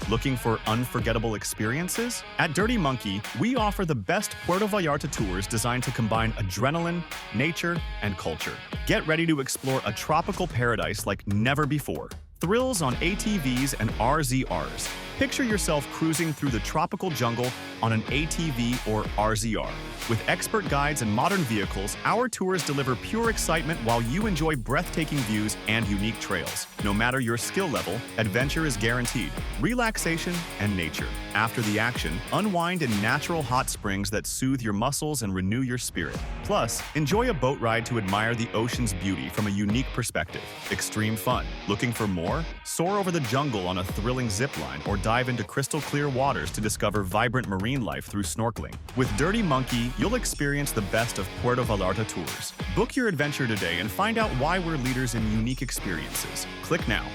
Looking for unforgettable experiences? At Dirty Monkey, we offer the best Puerto Vallarta tours designed to combine adrenaline, nature, and culture. Get ready to explore a tropical paradise like never before. Thrills on ATVs and RZRs. Picture yourself cruising through the tropical jungle on an ATV or RZR. With expert guides and modern vehicles, our tours deliver pure excitement while you enjoy breathtaking views and unique trails. No matter your skill level, adventure is guaranteed. Relaxation and nature. After the action, unwind in natural hot springs that soothe your muscles and renew your spirit. Plus, enjoy a boat ride to admire the ocean's beauty from a unique perspective. Extreme fun. Looking for more? Soar over the jungle on a thrilling zipline or dive into crystal-clear waters to discover vibrant marine life through snorkeling. With Dirty Monkey, you'll experience the best of Puerto Vallarta tours. Book your adventure today and find out why we're leaders in unique experiences. Click now.